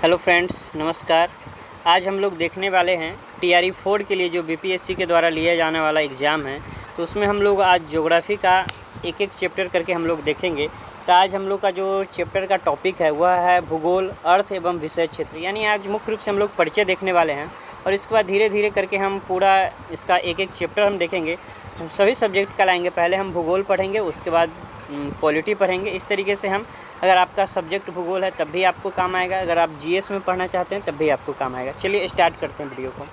Hello friends, नमस्कार। आज हम लोग देखने वाले हैं TRE 4 के लिए जो BPSC के द्वारा लिया जाने वाला एग्ज़ाम है। तो उसमें हम लोग आज ज्योग्राफी का एक एक चैप्टर करके हम लोग देखेंगे। तो आज हम लोग का जो चैप्टर का टॉपिक है वह है भूगोल, अर्थ एवं विषय क्षेत्र। यानी आज मुख्य रूप से हम लोग परिचय देखने वाले हैं और इसके बाद धीरे धीरे करके हम पूरा इसका एक एक चैप्टर हम देखेंगे। सभी सब्जेक्ट का लाएंगे। पहले हम भूगोल पढ़ेंगे, उसके बाद पॉलिटी पढ़ेंगे। इस तरीके से हम, अगर आपका सब्जेक्ट भूगोल है तब भी आपको काम आएगा, अगर आप GS में पढ़ना चाहते हैं तब भी आपको काम आएगा। चलिए स्टार्ट करते हैं वीडियो को।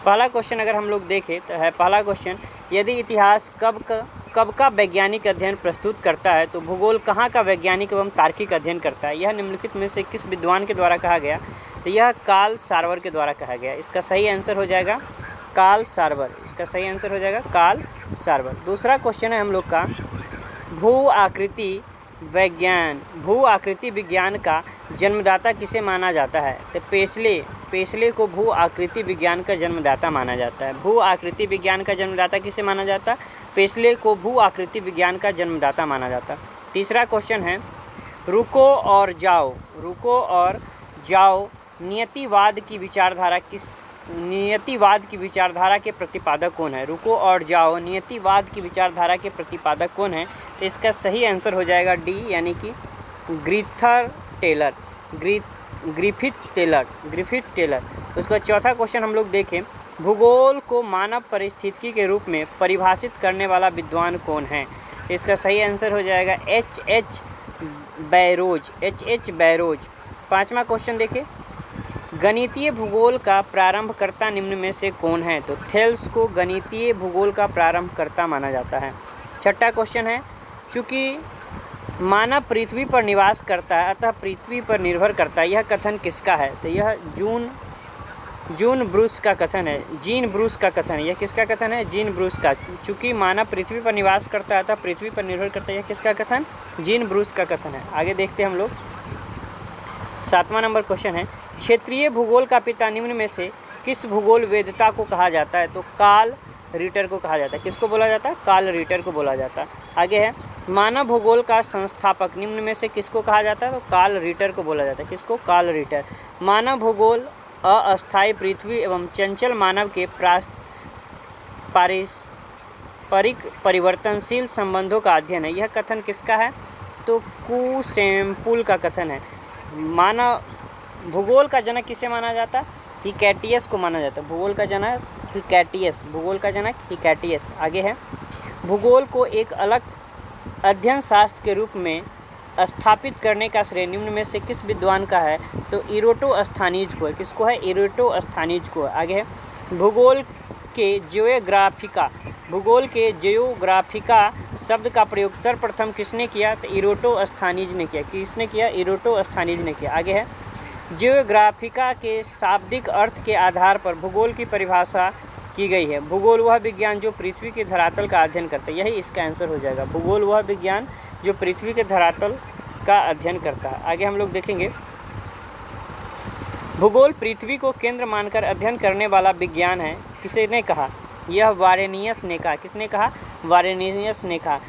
पहला क्वेश्चन अगर हम लोग देखें तो है पहला क्वेश्चन, यदि इतिहास कब का वैज्ञानिक अध्ययन प्रस्तुत करता है तो भूगोल कहाँ का वैज्ञानिक एवं तार्किक अध्ययन करता है। यह निम्नलिखित में से किस विद्वान के द्वारा कहा गया। तो यह कार्ल सार्वर के द्वारा कहा गया। इसका सही आंसर हो जाएगा कार्ल सार्वर। इसका सही आंसर हो जाएगा कार्ल सार्वर। दूसरा क्वेश्चन है हम लोग का, भू आकृति विज्ञान का जन्मदाता किसे माना जाता है। तो पेशले को भू आकृति विज्ञान का जन्मदाता माना जाता है। भू आकृति विज्ञान का जन्मदाता किसे माना जाता है। पेशले को भू आकृति विज्ञान का जन्मदाता माना जाता है। तीसरा क्वेश्चन है, रुको और जाओ नियतिवाद की विचारधारा के प्रतिपादक कौन है। रुको और जाओ नियतिवाद की विचारधारा के प्रतिपादक कौन है। तो इसका सही आंसर हो जाएगा डी, यानी कि ग्रिफिथ टेलर। उसके बाद चौथा क्वेश्चन हम लोग देखें, भूगोल को मानव परिस्थितिकी के रूप में परिभाषित करने वाला विद्वान कौन है। तो इसका सही आंसर हो जाएगा H.H. बैरोज। पाँचवा क्वेश्चन देखिए, गणितीय भूगोल का प्रारंभकर्ता निम्न में से कौन है। तो थेल्स को गणितीय भूगोल का प्रारंभकर्ता माना जाता है। छठा क्वेश्चन है, चूँकि मानव पृथ्वी पर निवास करता है अतः पृथ्वी पर निर्भर करता है, यह कथन किसका है। तो यह जीन ब्रूस का कथन है। यह किसका कथन है। जीन ब्रूस का। चूँकि मानव पृथ्वी पर निवास करता है अतः पृथ्वी पर निर्भर करता है, यह किसका कथन। जीन ब्रूस का कथन है। आगे देखते हैं हम लोग। 7वां नंबर क्वेश्चन है, क्षेत्रीय भूगोल का पिता निम्न में से किस भूगोल वेदता को कहा जाता है। तो कार्ल रिटर को कहा जाता है। किसको बोला जाता है। कार्ल रिटर को बोला जाता है। आगे है, मानव भूगोल का संस्थापक निम्न में से किसको कहा जाता है। तो कार्ल रिटर को बोला जाता है। किसको। Karl Ritter. मानव भूगोल अस्थायी पृथ्वी एवं चंचल मानव के पारस्परिक परिवर्तनशील संबंधों का अध्ययन है, यह कथन किसका है। तो कुसेम्पुल का कथन है। मानव भूगोल का जनक किसे माना जाता है। हिकैटियस को माना जाता है। भूगोल का जनक हिकैटियस। आगे है, भूगोल को एक अलग अध्ययन शास्त्र के रूप में स्थापित करने का श्रेय निम्न में से किस विद्वान का है। तो इरोटोस्थानीज को है। किसको है। इरोटोस्थानीज को है। आगे है, भूगोल के जियोग्राफिका शब्द का प्रयोग सर्वप्रथम किसने किया। तो इरोटोस्थानीज ने किया। किसने किया। इरोटोस्थानीज ने किया। आगे है, जियोग्राफिका के शाब्दिक अर्थ के आधार पर भूगोल की परिभाषा की गई है। भूगोल वह विज्ञान जो पृथ्वी के धरातल का अध्ययन करता है, यही इसका आंसर हो जाएगा। भूगोल वह विज्ञान जो पृथ्वी के धरातल का अध्ययन करता है। आगे हम लोग देखेंगे, भूगोल पृथ्वी को केंद्र मानकर अध्ययन करने वाला विज्ञान है, किसने कहा। यह वारेनियस ने कहा। किसने कहा। वारेनियस ने कहा।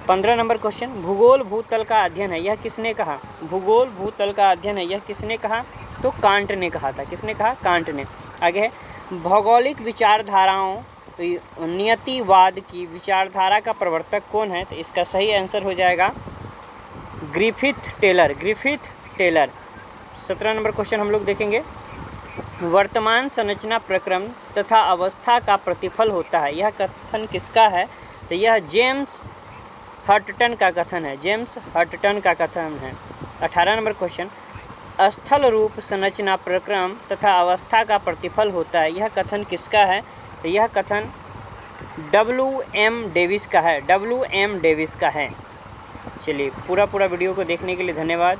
15 नंबर क्वेश्चन, भूगोल भूतल का अध्ययन है, यह किसने कहा। भूगोल भूतल का अध्ययन है, यह किसने कहा। तो कांट ने कहा था। किसने कहा। कांट ने। आगे है, भौगोलिक विचारधाराओं नियतिवाद की विचारधारा का प्रवर्तक कौन है। तो इसका सही आंसर हो जाएगा ग्रिफिथ टेलर। 17 नंबर क्वेश्चन हम लोग देखेंगे, वर्तमान संरचना प्रक्रम तथा अवस्था का प्रतिफल होता है, यह कथन किसका है। तो यह जेम्स हटटन का कथन है। 18 नंबर क्वेश्चन, स्थल रूप संरचना प्रक्रम तथा अवस्था का प्रतिफल होता है, यह कथन किसका है। तो यह कथन W.M. डेविस का है। चलिए पूरा वीडियो को देखने के लिए धन्यवाद।